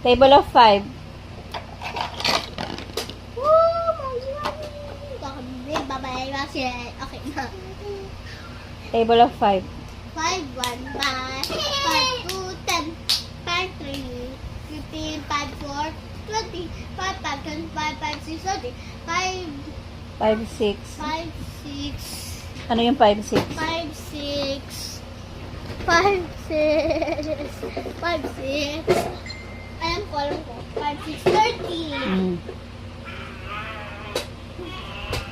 Table of 5. Okay na. Table of 5. 5, 1, 5, 5, 2, 10, 5, 3, 15, 5, 4, 20, 5, 5, 25, 5, 6, 30, 5, 5, 6. 5, 6, Ano yung 5, 6? 5, 6, 5, 6, 5, 6, alam ko, 5, 6, 30,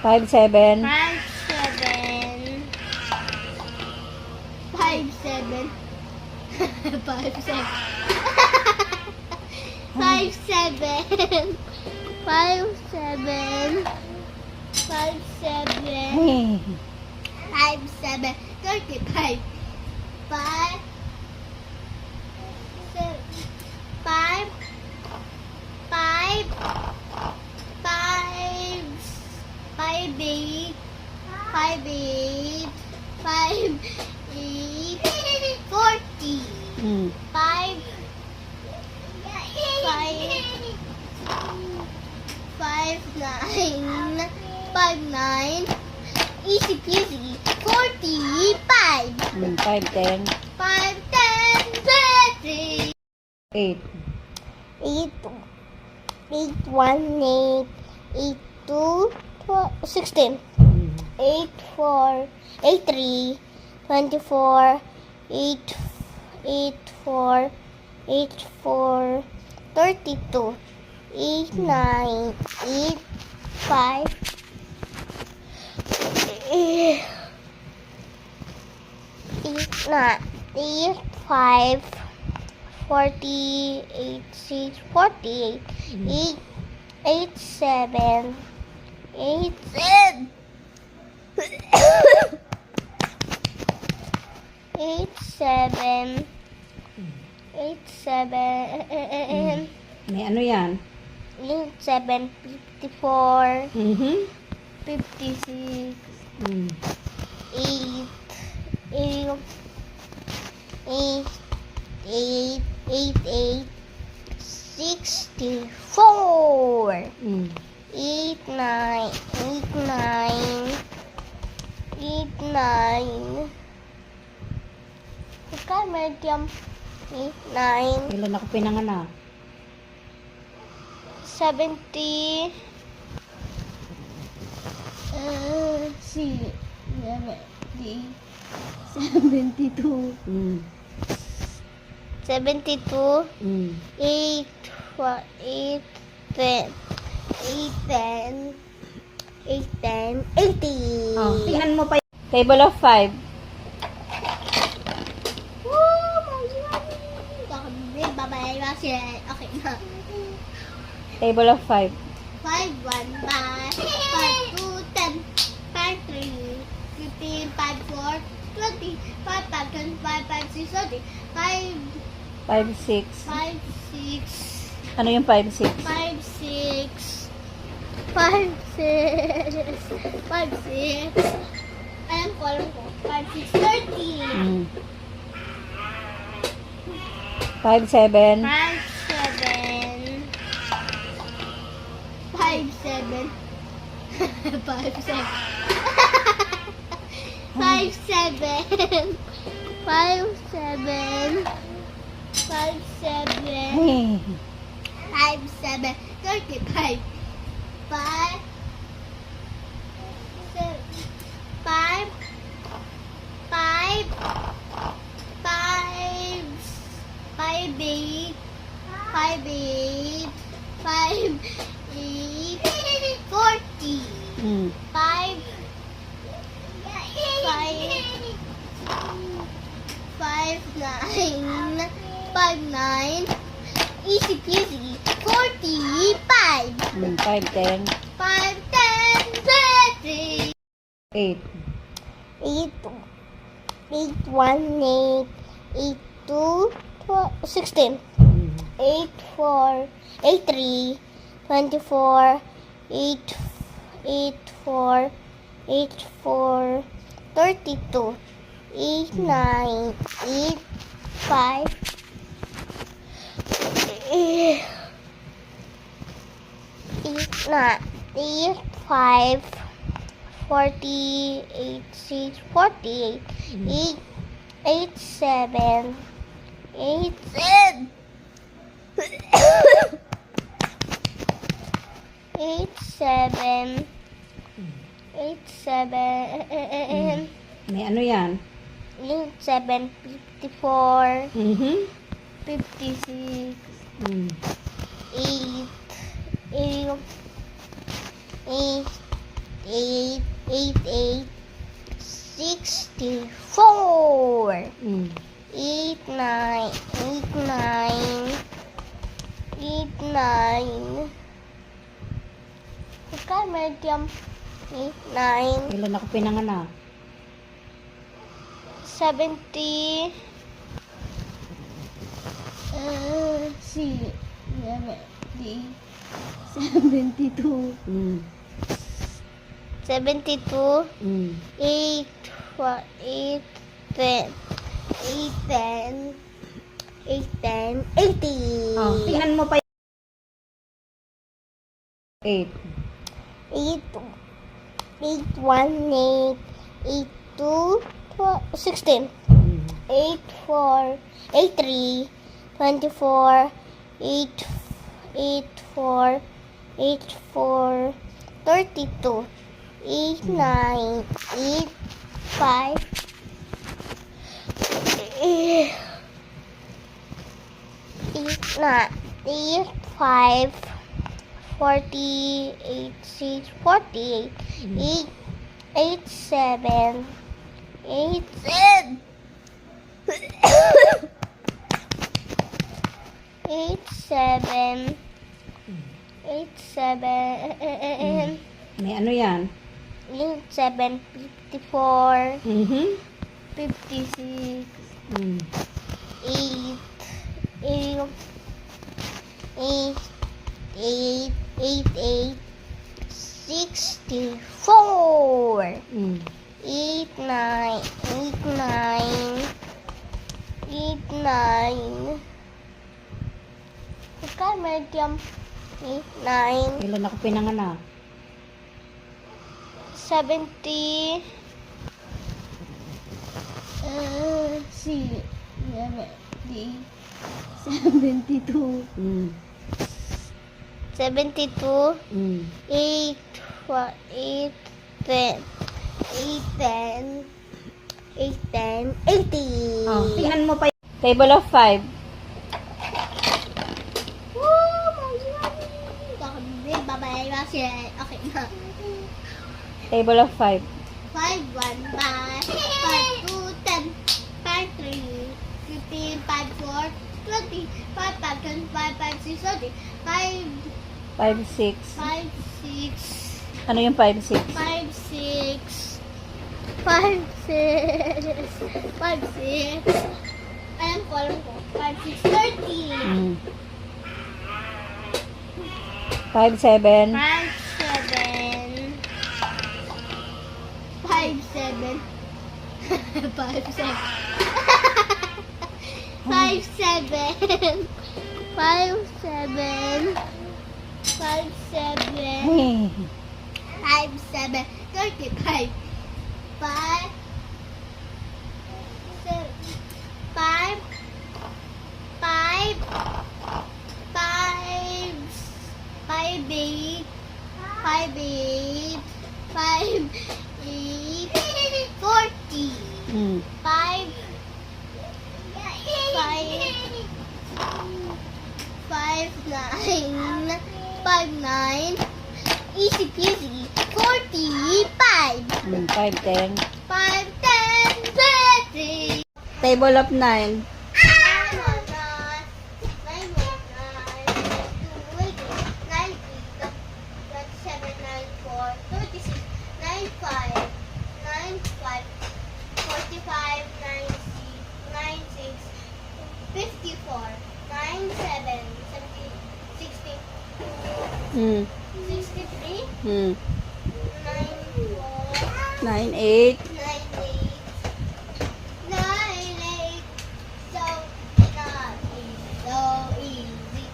5, 7. 5, 7, 5, 7, 5, 7, 5, 7, 5, 7, 5, 7, Hey. 5, 7, 35, 5, 5, 5, 5, 5, 8, 5, 8, 5, 8, 40, 5, 5, 9, 5, 9, easy peasy, 45, 5, 10. 5, 10, 20, 8. 8, 8, 1, 8, 8, 2, 16, 8, 4, 8, 3, 24, 8, 8, 4, 8, 4, 32, 8, 9, 8, 5, 8, 9, 8, 5, 48, 6, 48, 8, 8, 7, 8, 7, 8, 7, 8, 7, May ano yan? 8, 7, 54, 56, 8, 8, 8, 8, 8, 8, 64, 8, 9, 8, 9, 8, 9, Ikaw, medium, 8, 9, Kailan ako pinanganak? 70, si, 72, 72, 8, 8, 10, 8, 10, 8, 10, 80. Oh, tingnan mo pa yung table of 5. Okay na. Table of 5. 5, 1, 5, 5, 2, 10, 5, 3, 15, 5, 4, 20, 5, 5, 25, 5, 6, 30, 5, 5, 6. 5, 6, Ano yung 5, 6? 5, 6, 5, 6, 5, 6, alam ko, 5, 6, 30, 5, 7. 5, 7, 5, 7, 5, 7, 5, 7, 5, 7, 5, 7, Hey. 5, 7, 35, 5, 5, 5, 5, 5, 8, 5, 8, 5, 8, 40, 5, 5, 9, 5, 9, easy peasy, 45, 5, 10. 5, 10, 20, 8. 8, 8, 1, 8, 8, 2, 16, 8, 4, 8, 3, 24, 8, 8, 4, 8, 4, 32, 8, 9, 8, 5, 8, not 5, 48, 6, 48, 8, 8, 7, 8, 7, 8, 7, 8, 7, May ano yan? 8, 7, 54, Mhm. 56, Mm. 8, 8, 8, 8, 8, 8, 64, Mm. 8, 9, 8, 9, 8, 9. Magkano medium? 8, 9, Kailan ako pinanganak? 70, si, 72, Mm. 72, Mm. 8, 8, 10, 8, 10, 8, 10, 80. Oh, tingnan mo pa 8. 8, 8, 1, 8, 8, 2, 16, 8, 4, 8, 3, 24, 8, 8, 4, 8, 4, 32, 8, 9, 8, 5, 8, 8, 5, 48, 6, 48, 8, 8, 7, 8, 7, 8, 7, 8, 7, May ano yan? 8, 7, 54, Mhm. 56, Mm. 8, 8, 8, 8, 8, 8, 64, Mm. 8, 9, 8, 9, 8, 9. Magkano medium? 8, 9, Kailan ako pinanganak? 70, si, 72, Mm. 72, Mm. 8, 8, 10, 8, 10, 8, 10, 80. Oh, tingnan mo pa table of 5. Oh my God! Babay ba siya? Okay na. Table of 5. 5, 1, 5, 5, 2, 10, 5, 3, 15, 5, 4, 20, 5, 5, 25, 5, 6, 30, 5, 5, 6. 5, 6, Ano yung 5, 6? 5, 6, 5, 6, 5, 6, alam ko, 5, 6, 30, Mm. 5, 7. 5, 7, 5, 7, 5, 7, 5, 7, 5, 7, 5, 7, Hey. 5, 7, 35, 5, 7, 5, 5, 5, 5, 8, 5, 8, 5, 8, 40, Mm. 5, 5, 9, 5, 9, easy peasy, 45, 5, 10. 5, 10, 30. Table of 9. Mm. 63, Mm. 94, 9, 8. 98, so not easy, so easy,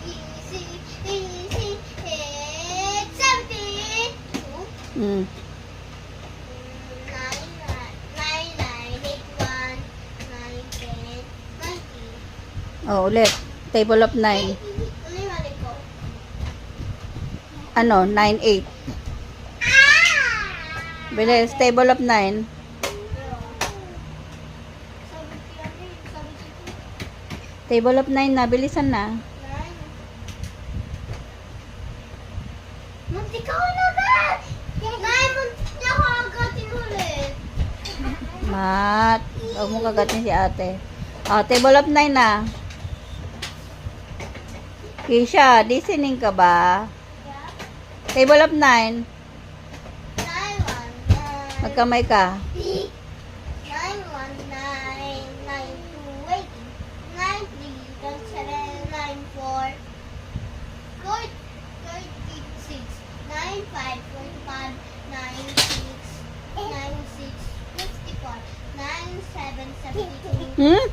easy, easy, Mm. 9, 9, 8, 1, 9, 10, 19. Oh, ulit. Table of 9. Ano yung mali ko? Ano? 9, 8. Bilis. Table of 9. Sabi ko yan eh. Sabi ko Table of 9 na. Bilisan na. 9. Muntik ako na ba? 9, muntik niya ako agatin ulit. Mat. Huwag mo kagatin si ate. Oh, table of 9 na. Kisha, listening ka ba? Yeah. Table of 9. 9, 1, 9. Magkamay ka. 9, 1, 9, 9, 2, 8, 9, 3, 7, 9, 4, 36, 9, 5, 45, 9, 6, 54, 9, 7, 72, Hmm?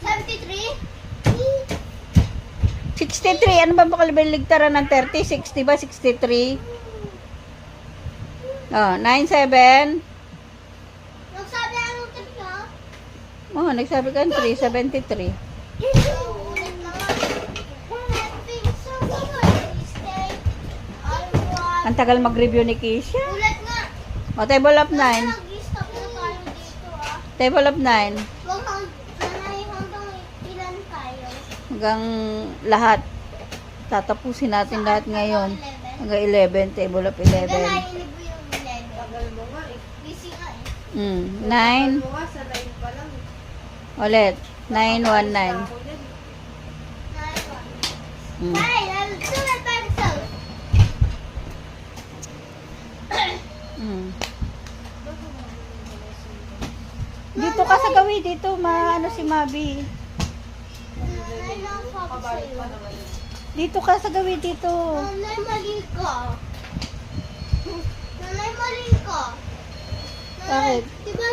73, 63. Ano ba bakalibaligtaran ng 30? 60 ba? 63? Oh, 97. nagsabi ang trip nyo? Oh, nagsabi ka ng 3. 73. Ulit naman. Having so good, stay. I want. Ang tagal mag-review ni Kisha. Ulit nga. Oh, table of 9. Nag-stop na tayo dito ah. Table of 9. Huwag hanggang ilan tayo? Hanggang lahat. Tatapusin natin lahat ngayon. Hanggang 11. Table of 11. Naiinib mo yung 11. Tagal mo nga eh. Busy nga eh. Tagal 9. mo nga, sa line pa lang. Ulit. 9, 1, 9. Ako yan. 9, 1. Mm. Hey, I'll do it by myself. Mm. Dito ka sa gawi. Dito, maano si Mabi. Nanay lang sabi Kabalik sa'yo. pa naman yun. Dito ka sa gawi. Dito. Nanay, mali ka. Nanay, mali ka. Bakit? Diba